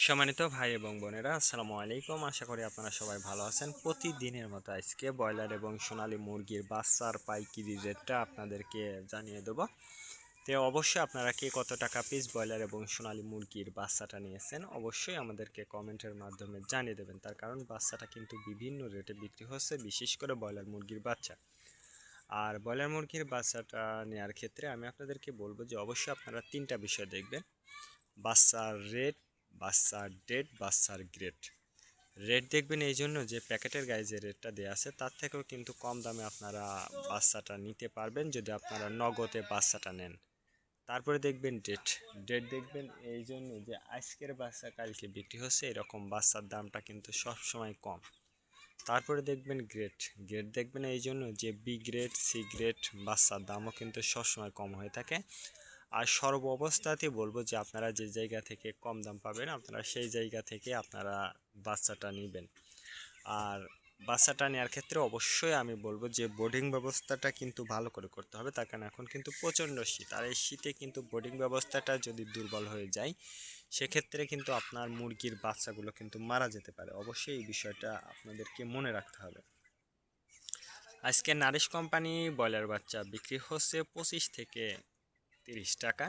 সম্মানিত ভাই এবং বোনেরা, আসসালামু আলাইকুম। আশা করি আপনারা সবাই ভালো আছেন। প্রতিদিনের মতো আজকে ব্রয়লার এবং সোনালী মুরগির বাচ্চার পাইকারি রেটটা আপনাদেরকে জানিয়ে দেব। তো অবশ্যই আপনারা কে কত টাকা পিস ব্রয়লার এবং সোনালী মুরগির বাচ্চাটা নিয়েছেন অবশ্যই আমাদেরকে কমেন্টের মাধ্যমে জানিয়ে দেবেন। তার কারণ বাচ্চাটা কিন্তু বিভিন্ন রেটে বিক্রি হচ্ছে, বিশেষ করে ব্রয়লার মুরগির বাচ্চা। আর ব্রয়লার মুরগির বাচ্চাটা নেওয়ার ক্ষেত্রে আমি আপনাদেরকে বলবো যে অবশ্যই আপনারা তিনটা বিষয় দেখবেন: বাচ্চার রেট, বাচ্চার ডেট, বাচ্চার গ্রেড। রেট দেখবেন এই জন্য যে প্যাকেটের গায়ে যে রেটটা দেওয়া আছে তার থেকেও কিন্তু কম দামে আপনারা বাচ্চাটা নিতে পারবেন যদি আপনারা নগদে বাচ্চাটা নেন। তারপরে দেখবেন ডেট। ডেট দেখবেন এই জন্য যে আজকের বাচ্চা কালকে বিক্রি হচ্ছে, এরকম বাচ্চার দামটা কিন্তু সব সময় কম। তারপরে দেখবেন গ্রেড। গ্রেড দেখবেন এই জন্য যে বি গ্রেড, সি গ্রেড বাচ্চার দামও কিন্তু সবসময় কম হয়ে থাকে। আর সর্ব অবস্থাতেই বলবো যে আপনারা যে জায়গা থেকে কম দাম পাবেন আপনারা সেই জায়গা থেকে আপনারা বাচ্চাটা নেবেন। আর বাচ্চাটা নেওয়ার ক্ষেত্রে অবশ্যই আমি বলবো যে বোর্ডিং ব্যবস্থাটা কিন্তু ভালো করে করতে হবে, তার কারণ এখন কিন্তু প্রচণ্ড শীত। আর এই শীতে কিন্তু বোর্ডিং ব্যবস্থাটা যদি দুর্বল হয়ে যায় সেক্ষেত্রে কিন্তু আপনার মুরগির বাচ্চাগুলো কিন্তু মারা যেতে পারে। অবশ্যই এই বিষয়টা আপনাদেরকে মনে রাখতে হবে। আজকে নারিশ কোম্পানি ব্রয়লার বাচ্চা বিক্রি হচ্ছে 25 থেকে 30 টাকা।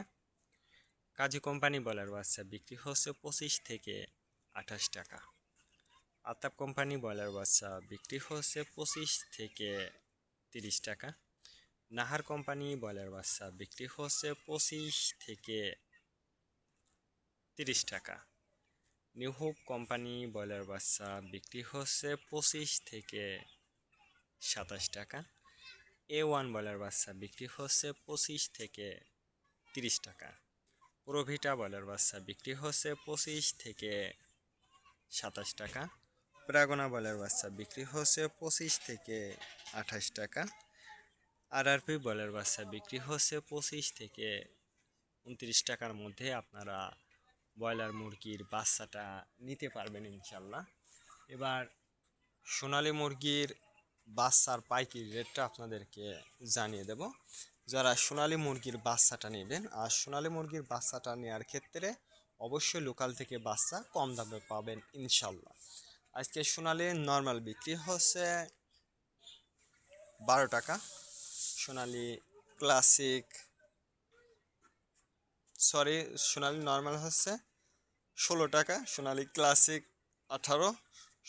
কাজী কোম্পানি ব্রয়লার বাচ্চা বিক্রি হচ্ছে 25 থেকে 28 টাকা। আতাপ কোম্পানি ব্রয়লার বাচ্চা বিক্রি হচ্ছে 25 থেকে 30 টাকা। নাহার কোম্পানি ব্রয়লার বাচ্চা বিক্রি হচ্ছে 25 থেকে 30 টাকা। নিউ হোপ কোম্পানি ব্রয়লার বাচ্চা বিক্রি হচ্ছে 25 থেকে 27 টাকা। A1 ব্রয়লার বাচ্চা বিক্রি হচ্ছে 25 থেকে 30 টাকা। প্রোভিটা ব্রয়লার বাচ্চা বিক্রি হচ্ছে 25 থেকে 27 টাকা। প্রাগনা ব্রয়লার বাচ্চা বিক্রি হচ্ছে 25 থেকে 28 টাকা। আরআরপি ব্রয়লার বাচ্চা বিক্রি হচ্ছে 25 থেকে 29 টাকার মধ্যে আপনারা ব্রয়লার মুরগির বাচ্চাটা নিতে পারবেন ইনশাল্লাহ। এবার সোনালী মুরগির বাচ্চার পাইকারি রেটটা আপনাদেরকে জানিয়ে দেব। যারা সোনালী মুরগির বাচ্চাটা নেবেন, আর সোনালী মুরগির বাচ্চাটা নেওয়ার ক্ষেত্রে অবশ্যই লোকাল থেকে বাচ্চা কম দামে পাবেন ইনশাল্লাহ। আজকে সোনালী নর্মাল বিক্রি হচ্ছে 12 টাকা। সোনালী ক্লাসিক সোনালী নর্মাল হচ্ছে 16 টাকা। সোনালী ক্লাসিক 18,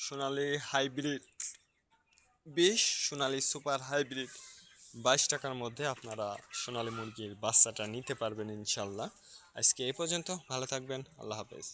সোনালী হাইব্রিড 20, সোনালী সুপার হাইব্রিড 22 টাকার মধ্যে আপনারা সোনালী মুরগির বাচ্চাটা নিতে পারবেন ইনশাল্লাহ। আজকে এই পর্যন্ত, ভালো থাকবেন, আল্লাহ হাফেজ।